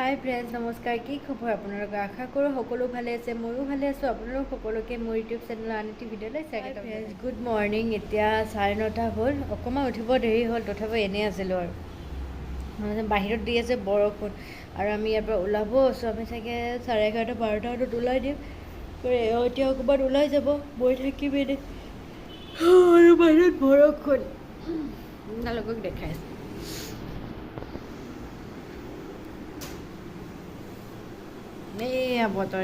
হাই friends, নমস্কাৰ। কি খবৰ আপোনালোকে? আশা কৰোঁ সকলো ভালে আছে, ময়ো ভালে আছোঁ। আপোনালোক সকলোকে মোৰ ইউটিউব চেনেলৰ আন এটি ভিডিঅ'লৈ স্বাগতম। Friends, good morning. এতিয়া 9:30 হ'ল। অকণমান উঠিব দেৰি হ'ল, তথাপিও এনেই আছিলোঁ আৰু বাহিৰত দি আছে বৰষুণ আৰু আমি ইয়াৰ পৰা ওলাব আছোঁ। আমি চাগে 11:30 12টাত ওলাই দিম। এতিয়া অকণমান ওলাই যাব, মই থাকিম এনেই আৰু বাহিৰত বৰষুণ আপোনালোকক দেখাইছোঁ। এয়া বতৰ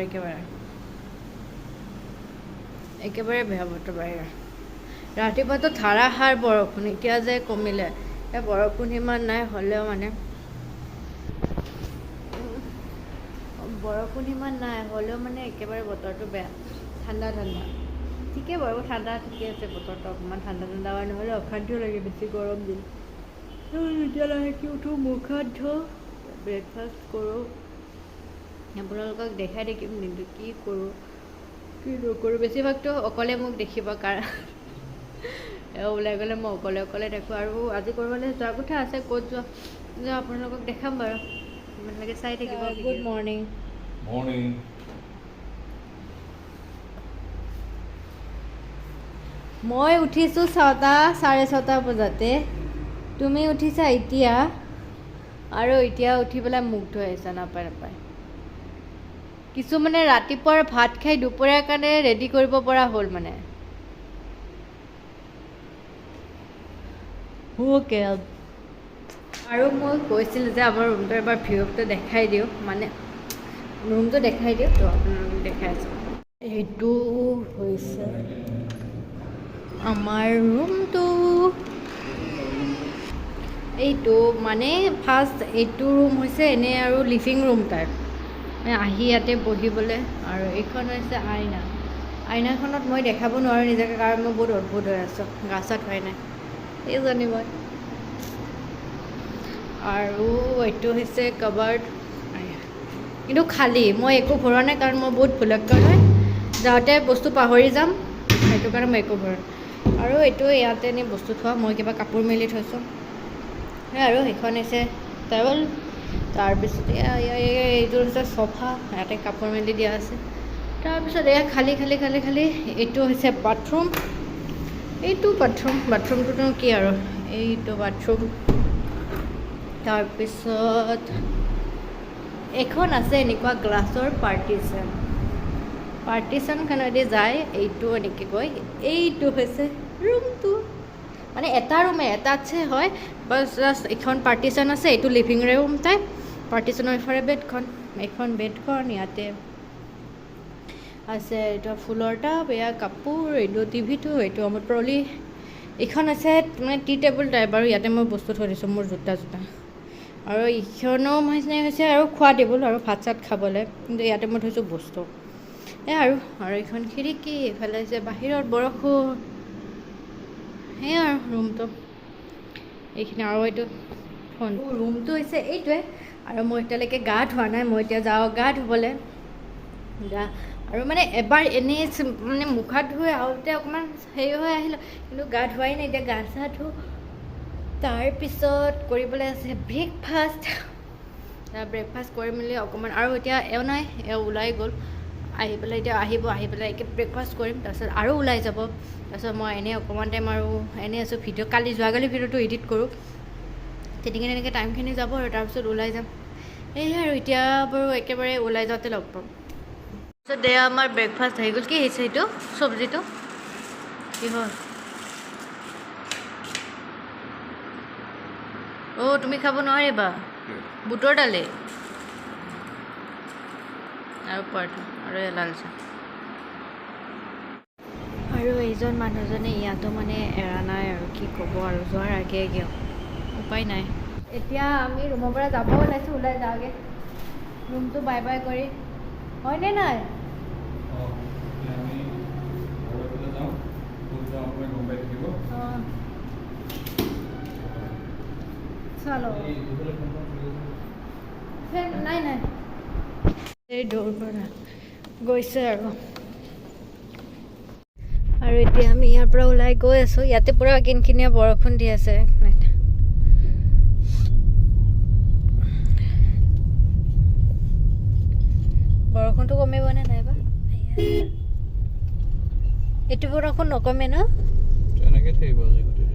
একেবাৰে বেয়া বতৰ বাহিৰত। ৰাতিপুৱাতো ধাৰাসাৰ বৰষুণ, এতিয়া যে কমিলে। এতিয়া বৰষুণ ইমান নাই, হ'লেও মানে একেবাৰে বতৰটো বেয়া। ঠাণ্ডা ঠিকেই বাৰু, ঠাণ্ডা ঠিকে আছে বতৰটো। অকণমান ঠাণ্ডা নহ'লে অশান্তিও লাগে, বেছি গৰম দিন। এতিয়া লাহেকৈ উঠোঁ, মুখ হাত ধুওঁ, ব্ৰেকফাষ্ট কৰোঁ। আপোনালোকক দেখাই থাকিম দিনটো কি কৰোঁ কি নকৰোঁ। বেছিভাগতো অকলে মোক দেখিব, কাৰণ ওলাই গ'লে মই অকলে দেখোঁ। আৰু আজি ক'ৰবালৈ যোৱাৰ কথা আছে, ক'ত যোৱা আপোনালোকক দেখাম বাৰু। আপোনালোকে চাই থাকিব। Good morning. মই উঠিছোঁ 6:30 বজাতে। তুমি উঠিছা এতিয়া, আৰু এতিয়া উঠি পেলাই মুখ ধুই আহিছা। নাপায় কিছুমানে ৰাতিপুৱাৰ ভাত খাই দুপৰীয়াৰ কাৰণে ৰেডি কৰিব পৰা হ'ল মানে। অ'কে, আৰু মই কৈছিলোঁ যে আমাৰ ৰুমটো এবাৰ ভিউটো দেখাই দিওঁ, মানে ৰুমটো দেখাই দিওঁ, তো আপোনালোকক দেখাই আছোঁ। এইটো হৈছে আমাৰ ৰুমটো। এইটো মানে ফাৰ্ষ্ট এইটো ৰুম হৈছে এনেই আৰু লিভিং ৰুম টাইপ, আহি ইয়াতে বহিবলৈ। আৰু এইখন হৈছে আইনাখনত মই দেখাব নোৱাৰোঁ নিজকে, কাৰণ মই বহুত অদ্ভুত হৈ আছোঁ, গা চা ধুৱাই নাই এই জানি মই। আৰু এইটো হৈছে কাবাৰ্ড, কিন্তু খালী। মই একো ভৰোৱা নাই, কাৰণ মই বহুত ভুলক্কৰ হয়, যাওঁতে বস্তু পাহৰি যাম, সেইটো কাৰণে মই একো ভৰোৱা নাই। আৰু এইটো ইয়াতে এনেই বস্তু থোৱা, মই কিবা কাপোৰ মেলি থৈছোঁ। আৰু সেইখন হৈছে টেবল। তাৰপিছত এইটো হৈছে চফা, ইয়াতে কাপোৰ মেলি দিয়া আছে। তাৰপিছত এয়া খালী। এইটো হৈছে বাথৰুম। বাথৰুমটোতো কি আৰু, এইটো বাথৰুম। তাৰপিছত এখন আছে এনেকুৱা গ্লাছৰ পাৰ্টিশ্যনখনেদি যায়, এইটো এনেকৈ কয়। এইটো হৈছে ৰুমটো, মানে এটা ৰুমে এটাতছে হয়, বাছ জাষ্ট এখন পাৰ্টিশ্যন আছে। এইটো লিভিং ৰুম টাইপ, পাৰ্টিশ্যনৰ ইফালে এইখন বেডখন, ইয়াতে আছে এইটো ফুলৰ টাব, এয়া কাপোৰ, এইটো টিভিটো, এইটো আমাৰ ট্ৰলি। এইখন আছে মানে টি টেবুল টাইপ, আৰু ইয়াতে মই বস্তু থৈ দিছোঁ, মোৰ জোতা। আৰু এইখনো মানে হৈছে আৰু খোৱা টেবুল, আৰু ভাত চাত খাবলৈ, কিন্তু ইয়াতে মই থৈছোঁ বস্তু। আৰু এইখন খিৰিকী, এইফালে হৈছে বাহিৰত বৰষুণ। সেয়া আৰু ৰুমটো এইখিনি। আৰু এইটো ৰুমটো হৈছে এইটোৱে। আৰু মই এতিয়ালৈকে গা ধোৱা নাই, মই এতিয়া যাওঁ গা ধুবলৈ। আৰু মানে এবাৰ এনেই মানে মুখ হাত ধুই আহোঁতে অকণমান হেৰি হৈ আহিলোঁ, কিন্তু গা ধোৱাই নাই। এতিয়া গা চা ধুওঁ, তাৰপিছত কৰিবলৈ আছে ব্ৰেকফাষ্ট কৰি মেলি অকণমান। আৰু এতিয়া নাই, ওলাই গ'ল, আহি পেলাই এতিয়া আহি পেলাই একে ব্ৰেকফাষ্ট কৰিম, তাৰপিছত আৰু ওলাই যাব। তাৰপিছত মই এনেই অকণমান টাইম আৰু এনেই আছোঁ, যোৱাকালি ভিডিঅ'টো এডিট কৰোঁ, তেনেকৈ টাইমখিনি যাব। আৰু তাৰপিছত ওলাই যাম। সেয়াই আৰু এতিয়া বাৰু একেবাৰে ওলাই যাওঁতে লগ পাম। তাৰপিছত এয়া আমাৰ ব্ৰেকফাষ্ট আহি গ'ল। কি হৈছে এইটো চব্জিটো? কিহৰ? অ', তুমি খাব নোৱাৰিবা। বুটৰ দালি আৰু পৰঠা আৰু লাল চাহ। আৰু এইজন মানুহজনে ইয়াতো মানে এৰা নাই, আৰু কি ক'ব, আৰু যোৱাৰ আগে উপায় নাই। এতিয়া আমি ৰুমৰ পৰা যাব ওলাইছোঁ, ওলাই যাওঁগৈ ৰুমটো বাই কৰি। হয়নে নাই? চলো নাই এই দৌৰ পৰা গৈছে। আৰু এতিয়া আমি ইয়াৰ পৰা ওলাই গৈ আছোঁ। ইয়াতে পূৰা কিনকিনীয়া বৰষুণ দি আছে। বৰষুণটো কমিবনে নাইবা এইটো বৰষুণ নকমে ন তেনেকৈ থাকিব আজি গোটেই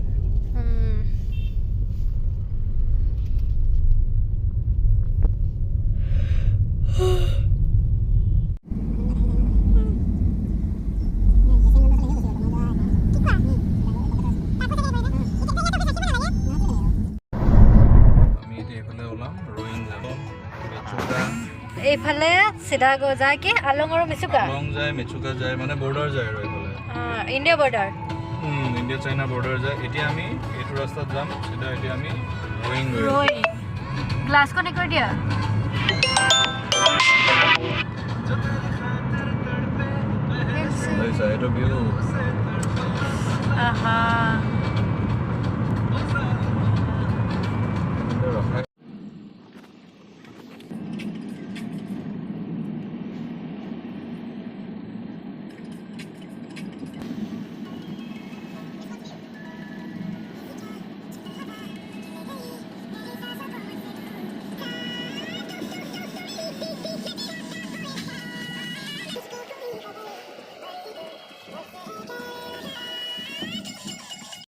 এইফালে চিধা যায় কি আলং আৰু মেচুকা আলং যায় মেচুকা যায় মানে বৰ্ডাৰ যায় আৰু এইফালে India border India China border যায় এতিয়া আমি এইটো ৰাস্তাত যাম চিধা এতিয়া আমি ৰয়িং গ্লাছ কনে কৰি দিয়া এইটো ভিউ আহা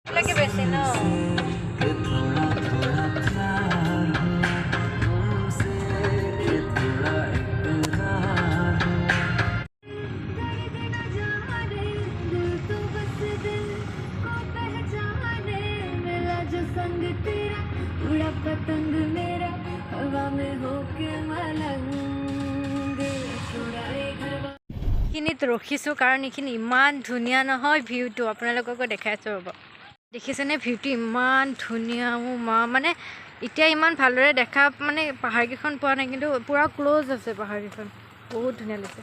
lagi bersih no এইখিনিত ৰখিছোঁ কাৰণ এইখিনি ইমান ধুনীয়া নহয় ভিউটো আপোনালোককো দেখাইছোঁ ৰ'ব দেখিছেনে ভিউটো ইমান ধুনীয়া মোৰ মা মানে এতিয়া ইমান ভালদৰে দেখা মানে পাহাৰকেইখন পোৱা নাই কিন্তু পূৰা ক্ল'জ আছে পাহাৰকেইখন বহুত ধুনীয়া লাগিছে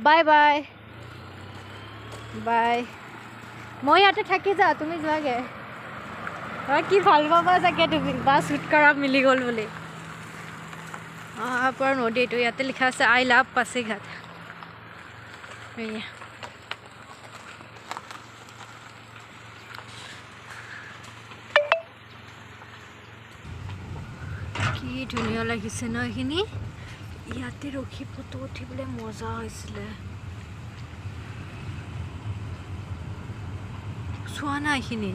বাই বাই বাই মই ইয়াতে থাকি যাওঁ তুমি যোৱাগৈ কি ভাল পাবা চাগে তুমি বা শ্বুট কৰা মিলি গ'ল বুলি পৰা নদী এইটো ইয়াতে লিখা আছে আই লাভ পাছিঘাট কি ধুনীয়া লাগিছে ন এইখিনি ইয়াতে ৰখি ফটো উঠিবলৈ মজা হৈছিলে চোৱা না এইখিনি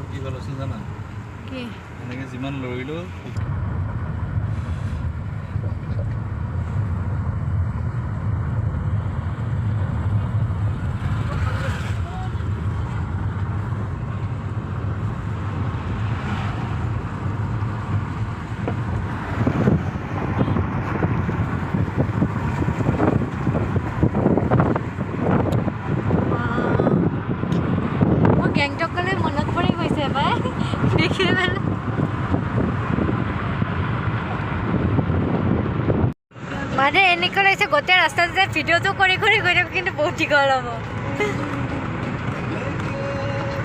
কি ভাল আছে জানা কি এনেকৈ যিমান লৰিলোঁ গেংটকলৈ মনত পৰি গৈছে পাই দেখি পেলাই মানে এনেকুৱা লাগিছে গোটেই ৰাস্তাতে ভিডিঅ'টো কৰি কৰি গৈ থাকোঁ কিন্তু বহুত দীঘল হ'ব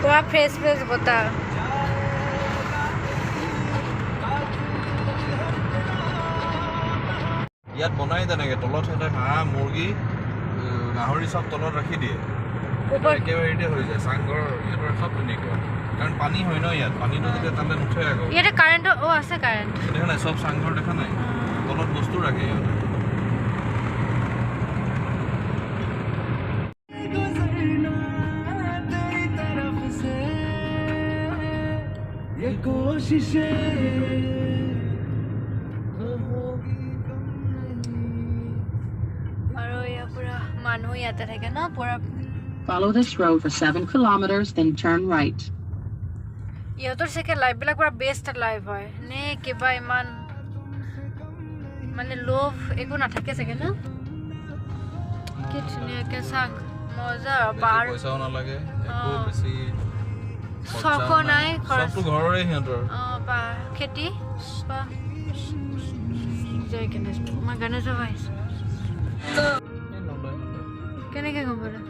পুৰা ফ্ৰেছ ফ্ৰেছ বতাহ ইয়াত বনাই তেনেকৈ তলত সিহঁতে হাঁহ মুৰ্গী গাহৰি চব তলত ৰাখি দিয়ে একেবাৰে হৈ যায় চাংঘৰ ইহঁতৰ চব তেনেকুৱা কাৰণ পানী হয় ন ইয়াত পানীটো যেতিয়া তালৈ নুঠে আকৌ ইয়াতে কাৰেণ্টৰ আছে কাৰেণ্ট দেখা নাই চব চাংঘৰ দেখা নাই তলত বস্তু ৰাখে ইহঁতে আৰু ইয়াৰ পৰা মানুহ ইয়াতে থাকে ন পুৰা Follow this road for 7 kilometers, then turn right. ইহঁতৰ চাগে লাইফবিলাক পুৰা বেষ্ট লাইফ হয় নে কিবা ইমান মানে লোভ একো নাথাকে চাগে ন কি ধুনীয়াকৈ চাক মজা পাৰ পইচাও নালাগে একো বেছি চখ নাই চবটো ঘৰৰে সিহঁতৰ পাৰ খেতি জয় গণেশ মই গণেশ বাবা আহিছোঁ কেনেকৈ গম পালা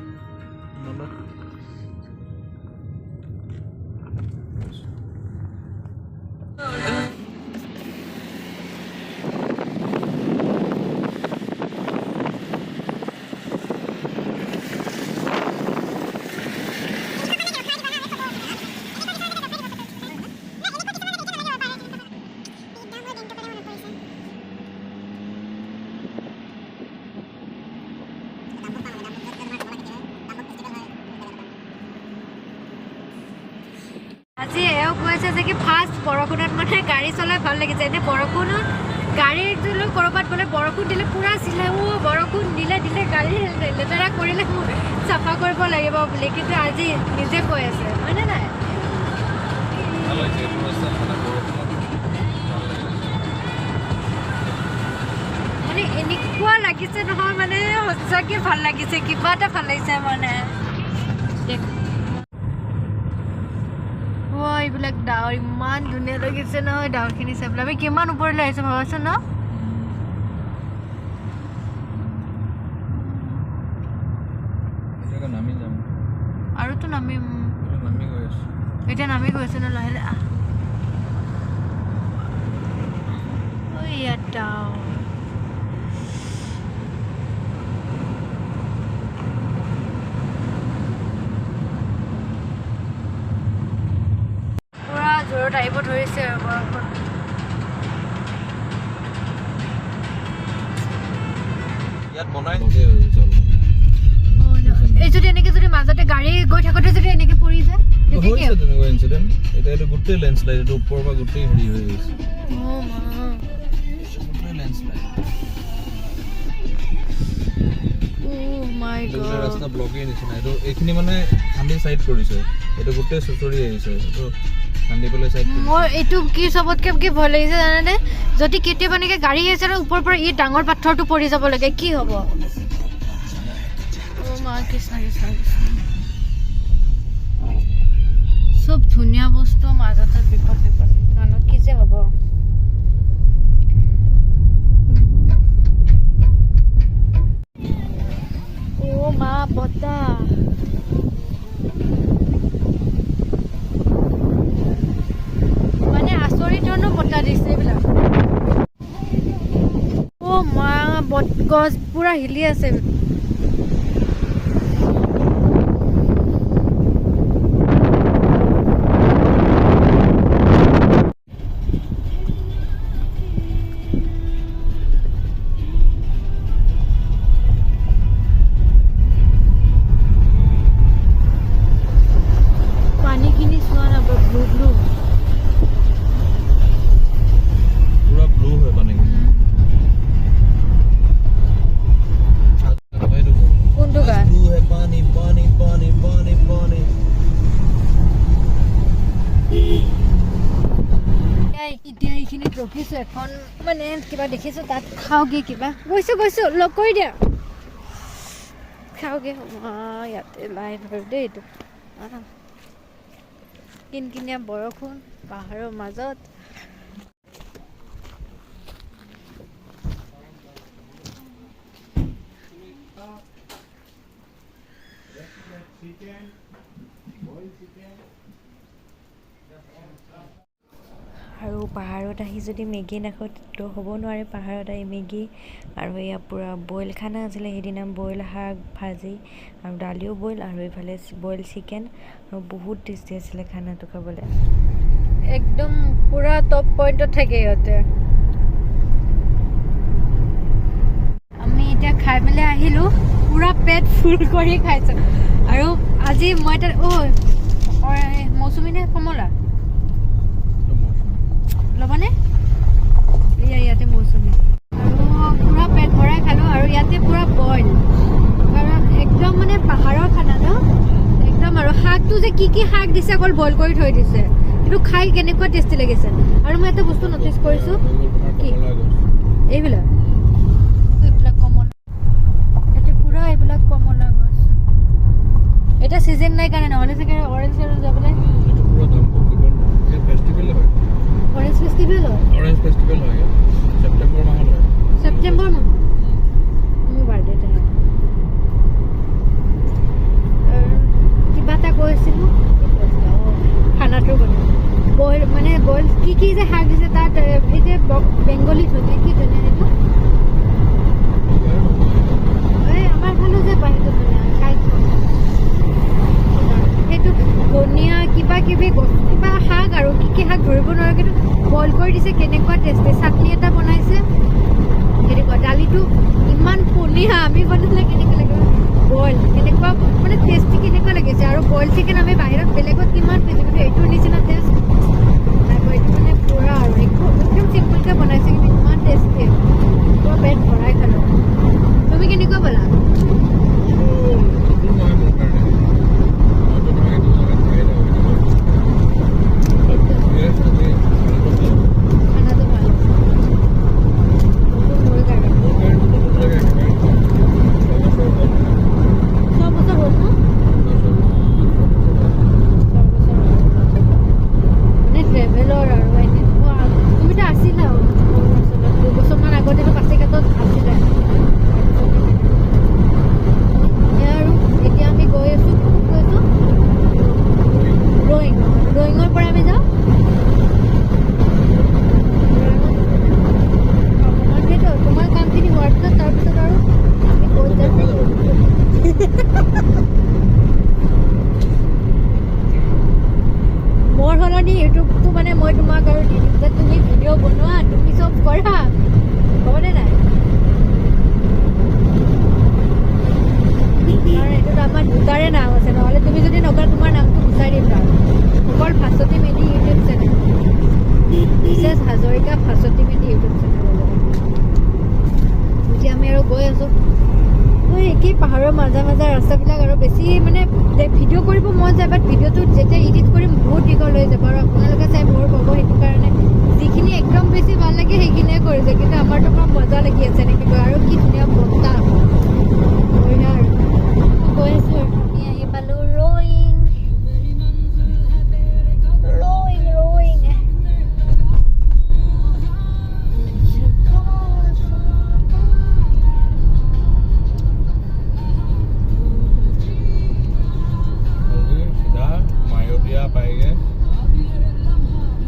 আজি এও কৈছে যে কি ফাৰ্ষ্ট বৰষুণত মানে গাড়ী চলাই ভাল লাগিছে এনে বৰষুণত গাড়ীত দিলে ক'ৰবাত গ'লে বৰষুণ দিলে পুৰা চিলাই বৰষুণ দিলে গাড়ী লেতেৰা কৰিলে চাফা কৰিব লাগিব বুলি কিন্তু আজি নিজে কৈ আছে হয়নে নাই মানে এনেকুৱা লাগিছে নহয় মানে সঁচাকৈ ভাল লাগিছে কিবা এটা ভাল লাগিছে মানে এইবিলাক ডাৱৰ ইমান ধুনীয়া লাগিছে নহয় ডাৱৰখিনি চাই পেলাই আমি কিমান ওপৰলৈ আহিছোঁ ভাবাচোন ন আৰুতো নামিম এতিয়া নামি গৈ আছো ন লাহে লাহে ইয়াত ডাৱৰ জোৰত আহিব ধৰিছে বৰষুণ ইয়াত বনাই এই যদি এনেকে যদি মাজতে গাড়ী গৈ থাকোতে যদি এনেকে পৰি যায় হৈছে তেনেকুৱা ইনচিডেণ্ট এতিয়া এইটো গোটেই লেণ্ডশ্লাইড এইটো ওপৰৰ পৰা গোটেই হেৰি হৈ গৈছে গোটেই লেণ্ডশ্লাইড ৰাস্তা ব্লকেই নিচিনা এইটো এইখিনি মানে খান্দি চাইড কৰিছে এইটো গোটেই চুচৰি আহিছে এইটো খান্দি পেলাই চাইড মোৰ এইটো কি চবতকে কি ভয় লাগিছে জানানে যদি কেতিয়াবা এনেকে গাড়ী আহিছে আৰু ওপৰৰ পৰা এই ডাঙৰ পাথৰটো পৰি যাব লাগে কি হ'ব মা কৃষ্ণ কৃষ্ণ কৃষ্ণ চব ধুনীয়া বস্তু মাজতে বিপদ মানুহ কি যে হ'ব মা বতাহ মানে আচৰিত ধৰণৰ বতাহ দিছে এইবিলাক মা গছ পুৰা হিলি আছে ৰখিছো এখন মানে কিবা দেখিছো তাত খাওঁগে কিবা গৈছো লগ কৰি দিয়া খাওঁগে ইয়াতে লাইভ আৰু দেই এইটো কিনকিনীয়া বৰষুণ পাহাৰৰ মাজত আৰু পাহাৰত আহি যদি মেগী নাখাওঁ তো হ'ব নোৱাৰে পাহাৰত আহি মেগী আৰু এয়া পূৰা বইল খানা আছিলে সেইদিনা বইল শাক ভাজি আৰু দালিও বইল আৰু এইফালে বইল চিকেন আৰু বহুত টেষ্টি আছিলে খানাটো খাবলৈ একদম পূৰা টপ পইণ্টত থাকে ইহঁতে আমি এতিয়া খাই পেলাই আহিলোঁ পূৰা পেট ফুল কৰি খাইছোঁ আৰু আজি মই তাত মৌচুমী নে কমলা ল'বানে ইয়াতে মৌচুমী আৰু পূৰা পেট ভৰাই খালোঁ আৰু ইয়াতে পূৰা বইল কাৰণ একদম মানে পাহাৰৰ খানা ন একদম আৰু শাকটো যে কি শাক দিছে অকল বইল কৰি থৈ দিছে কিন্তু খাই কেনেকুৱা টেষ্টি লাগিছে আৰু মই এটা বস্তু নটিচ কৰিছোঁ কি এইবিলাক কমলা ইয়াতে পূৰা এইবিলাক কমলা গছ এতিয়া ছিজন নাই কাৰণে নহ'লে চাগে অৰেঞ্জ যাবলৈ Orange Festival হয় Orange Festival হয় সেপ্টেম্বৰ মাহত হয় সেপ্টেম্বৰ মাহ মোৰ বাৰ্থডে কিবা এটা কৈছিলোঁ খানাটোৰ কথা বইল মানে বইল কি যে শাক দিছে তাত এই যে বেংগলী ধনিয়া কি ধনিয়া সেইটো এই আমাৰ ফালে যে পায় সেইটো ধনিয়া খাই সেইটো ধনিয়া কিবা কিবি কিবা শাক আৰু কি শাক ধৰিব নোৱাৰোঁ কিন্তু বইল কৰি দিছে কেনেকুৱা টেষ্টি চাটনি এটা বনাইছে কেনেকুৱা দালিটো ইমান পনীয়া আমি বনালে কেনেকুৱা লাগিব বইল কেনেকুৱা মানে টেষ্টি কেনেকুৱা লাগিছে আৰু বইল চিকেন আমি বাহিৰত বেলেগত কিমান পাইছোঁ কিন্তু এইটোৰ নিচিনা টেষ্ট এইটো মানে পুৰা আৰু একদম চিম্পলকৈ বনাইছে কিন্তু ইমান টেষ্টি পুৰা পেট ভৰাই খালোঁ তুমি কেনেকুৱা পালা মোৰ সলনি ইউটিউবটো মানে মই তোমাক আৰু দি দিম যে তুমি ভিডিঅ' বনোৱা তুমি চব কৰা হ'বনে নাই কাৰণ এইটোত আমাৰ দুটাৰে নাম আছে নহ'লে তুমি যদি নকৰা তোমাৰ নামটো গুচাই দিম তাৰ অকল ভাস্বতী মেধি ইউটিউব চেনেল বিশেষ হাজৰিকা ভাস্বতী মেধি ইউটিউব চেনেল এতিয়া আমি আৰু গৈ আছোঁ একেই পাহাৰৰ মাজে মাজে ৰাস্তাবিলাক আৰু বেছি মানে ভিডিঅ' কৰিব মন যায় বাট ভিডিঅ'টো যেতিয়া এডিট কৰিম বহুত দীঘল হৈ যাব আৰু আপোনালোকে চাই বৰ পাব সেইটো কাৰণে যিখিনি একদম বেছি ভাল লাগে সেইখিনিয়ে কৰিছে কিন্তু আমাৰতো পৰা মজা লাগি আছে নেকি আৰু কি ধুনীয়া বতাহ বঢ়িয়া আৰু গৈ আছোঁ আৰু আমি আহি পালোঁ ৰয়িং পাইগে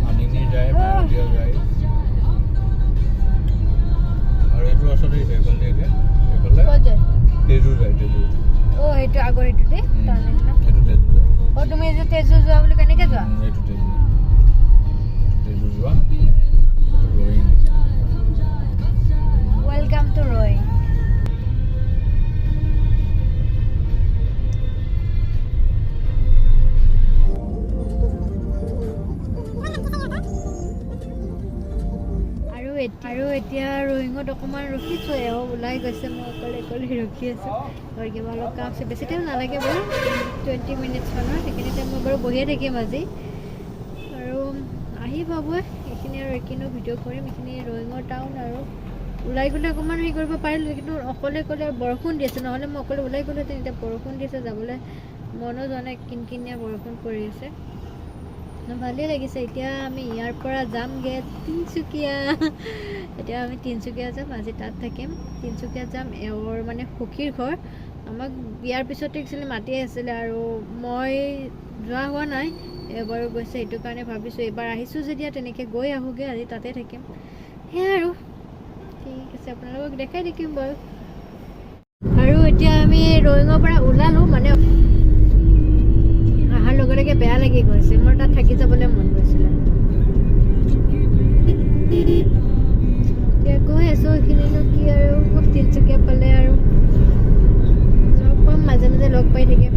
আনিনি যায় মায়দিয়া যায় আৰু এইটো আচলতে এইফালে তেজু যায় তেজু সেইটো আগৰ এইটোতে এইটো তেজু যায় তুমি যে তেজু যোৱা বুলি কেনেকৈ যোৱা এইটো তেজু যোৱা ৰয়িং ৱেলকাম টু ৰয়িং আৰু এতিয়া ৰয়িঙত অকণমান ৰখিছোঁ এওঁ ওলাই গৈছে মই অকলে ৰখি আছোঁ আৰু কিবা অলপ কাম আছে বেছি টাইম নালাগে বাৰু 20 মিনিটছমানৰ সেইখিনি টাইম মই বাৰু বহিয়ে থাকিম আজি আৰু আহি পাব এইখিনি আৰু এইখিনিও ভিডিঅ' কৰিম এইখিনি ৰয়িঙৰ টাউন আৰু ওলাই গ'লে অকণমান হেৰি কৰিব পাৰিলোঁ কিন্তু অকলে বৰষুণ দি আছে নহ'লে মই অকলে ওলাই গ'লোহেঁতেন এতিয়া বৰষুণ দি আছে যাবলৈ মনো যোৱা নাই কিনকিনীয়া বৰষুণ পৰি আছে ভালেই লাগিছে এতিয়া আমি ইয়াৰ পৰা যামগৈ তিনিচুকীয়া এতিয়া আমি তিনিচুকীয়া যাম আজি তাত থাকিম তিনিচুকীয়া যাম এওঁৰ মানে সখীৰ ঘৰ আমাক বিয়াৰ পিছতে একচুৱেলি মাতি আছিলে আৰু মই যোৱা হোৱা নাই এবাৰো গৈছে সেইটো কাৰণে ভাবিছোঁ এইবাৰ আহিছোঁ যেতিয়া তেনেকৈ গৈ আহোঁগৈ আজি তাতে থাকিম সেয়াই আৰু ঠিক আছে আপোনালোকক দেখাই থাকিম বাৰু আৰু এতিয়া আমি ৰয়িঙৰ পৰা ওলালোঁ মানে অহাৰ লগে লগে বেয়া লাগি গৈছে মোৰ তাত থাকি যাবলৈ মন গৈছিলে এতিয়া গৈ আছোঁ এইখিনিনো কি আৰু তিনিচুকীয়া পালে আৰু লগ পাম মাজে মাজে লগ পাই থাকিম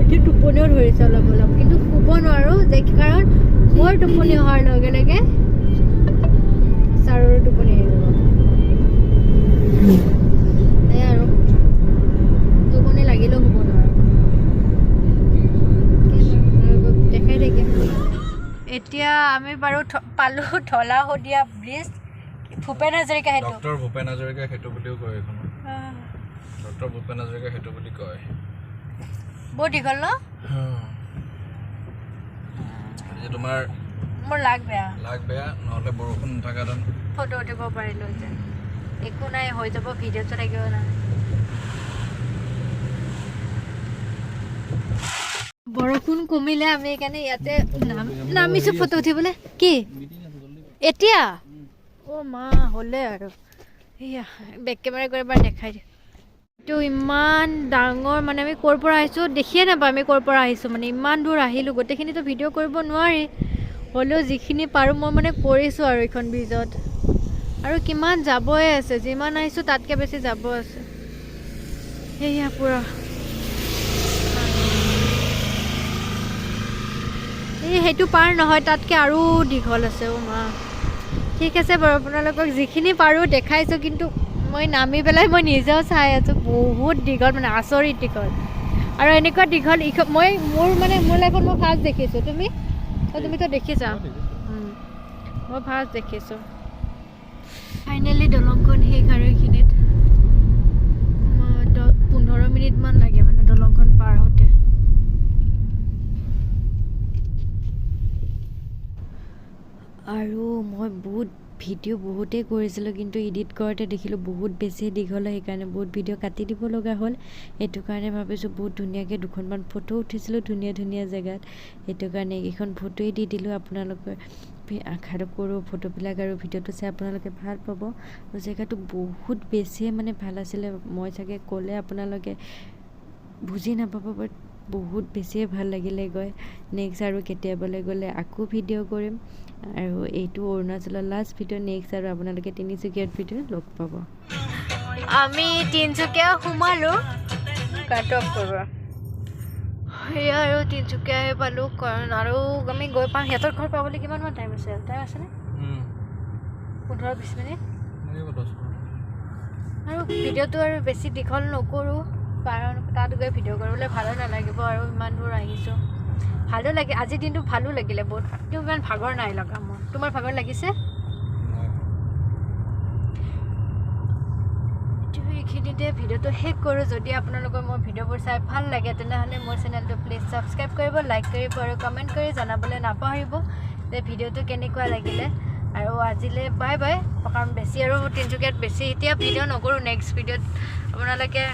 এতিয়া টোপনিও ধৰিছে অলপ অলপ কিন্তু শুব নোৱাৰোঁ যে কাৰণ মোৰ টোপনি অহাৰ লগে লগে ছাৰৰো টোপনি আহি যাব এই আৰু টোপনি লাগিলেও শুব নোৱাৰোঁ দেখাই থাকিম এতিয়া আমি বাৰু পালোঁ ঢলা শদিয়া ব্ৰিজ ভূপেন হাজৰিকা সেইটো ডক্টৰ ভূপেন হাজৰিকা সেইটো বুলিও কয় এইখন ডক্টৰ ভূপেন হাজৰিকা সেইটো বুলি কয় বহুত দীঘল ন তোমাৰ মোৰ লাগ বেয়া নহ'লে বৰষুণ নথকাহেঁতেন ফটো উঠিব পাৰিলোঁ যে একো নাই হৈ যাব ভিডিঅ'টো থাকিব নাই বৰষুণ কমিলে আমি সেইকাৰণে ইয়াতে নামিছোঁ ফটো উঠিবলৈ কি এতিয়া অ' মা হ'লে আৰু এয়া বেক কেমেৰা কৰি এবাৰ দেখাই দিওঁ এইটো ইমান ডাঙৰ মানে আমি ক'ৰ পৰা আহিছোঁ দেখিয়ে নাপাওঁ আমি ক'ৰ পৰা আহিছোঁ মানে ইমান দূৰ আহিলোঁ গোটেইখিনিতো ভিডিঅ' কৰিব নোৱাৰি হ'লেও যিখিনি পাৰোঁ মই মানে কৰিছোঁ আৰু এইখন ব্ৰিজত আৰু কিমান যাবই আছে যিমান আহিছোঁ তাতকৈ বেছি যাব আছে সেয়া পূৰা এই সেইটো পাৰ নহয় তাতকৈ আৰু দীঘল আছে মা ঠিক আছে বাৰু আপোনালোকক যিখিনি পাৰোঁ দেখাইছোঁ কিন্তু মই নামি পেলাই মই নিজেও চাই আছোঁ বহুত দীঘল মানে আচৰিত দীঘল আৰু এনেকুৱা দীঘল মই মোৰ লাইফত মই ফাৰ্ষ্ট দেখিছোঁ তুমিতো দেখিছা মই ফাৰ্ষ্ট দেখিছোঁ ফাইনেলি দলংখন শেষ আৰু এইখিনিত 15 মিনিটমান লাগে মানে দলংখন পাৰ হওঁতে আৰু মই ভিডিঅ' বহুতেই কৰিছিলোঁ কিন্তু এডিট কৰোঁতে দেখিলোঁ বহুত বেছি দীঘল হয় সেইকাৰণে বহুত ভিডিঅ' কাটি দিব লগা হ'ল সেইটো কাৰণে ভাবিছোঁ বহুত ধুনীয়াকৈ দুখনমান ফটো উঠিছিলোঁ ধুনীয়া ধুনীয়া জেগাত সেইটো কাৰণে এইকেইখন ফটোৱে দি দিলোঁ আপোনালোকৰ আশা কৰোঁ ফটোবিলাক আৰু ভিডিঅ'টো চাই আপোনালোকে ভাল পাব আৰু জেগাটো বহুত বেছিয়ে মানে ভাল আছিলে মই চাগে ক'লে আপোনালোকে বুজি নাপাব বাট বহুত বেছিয়ে ভাল লাগিলে গৈ নেক্সট আৰু কেতিয়াবালৈ গ'লে আকৌ ভিডিঅ' কৰিম আৰু এইটো অৰুণাচলৰ লাষ্ট ভিডিঅ' নেক্সট আৰু আপোনালোকে তিনিচুকীয়াত ভিডিঅ' লগ পাব আমি তিনিচুকীয়া সোমালোঁ কাট অফ কৰিব সেয়া আৰু তিনিচুকীয়াহে পালোঁ কাৰণ আৰু আমি গৈ পাওঁ সিহঁতৰ ঘৰ পাবলৈ কিমানমান টাইম আছেনে 15-20 মিনিট আৰু ভিডিঅ'টো আৰু বেছি দীঘল নকৰোঁ কাৰণ তাত গৈ ভিডিঅ' কৰিবলৈ ভালো নালাগিব আৰু ইমান দূৰ আহিছোঁ ভালো লাগে আজিৰ দিনটো ভালো লাগিলে বহুত কিন্তু ইমান ভাগৰ নাই লগা মোৰ তোমাৰ ভাগৰ লাগিছে এইখিনিতে ভিডিঅ'টো শেষ কৰোঁ যদি আপোনালোকৰ মোৰ ভিডিঅ'বোৰ চাই ভাল লাগে তেনেহ'লে মোৰ চেনেলটো প্লিজ ছাবস্ক্ৰাইব কৰিব লাইক কৰিব আৰু কমেণ্ট কৰি জনাবলৈ নাপাহৰিব যে ভিডিঅ'টো কেনেকুৱা লাগিলে আৰু আজিলৈ বাই বাই কাৰণ বেছি আৰু তিনিচুকীয়াত বেছি এতিয়া ভিডিঅ' নকৰোঁ নেক্সট ভিডিঅ'ত আপোনালোকে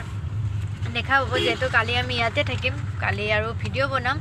দেখা হ'ব যিহেতু কালি আমি ইয়াতে থাকিম কালি আৰু ভিডিঅ' বনাম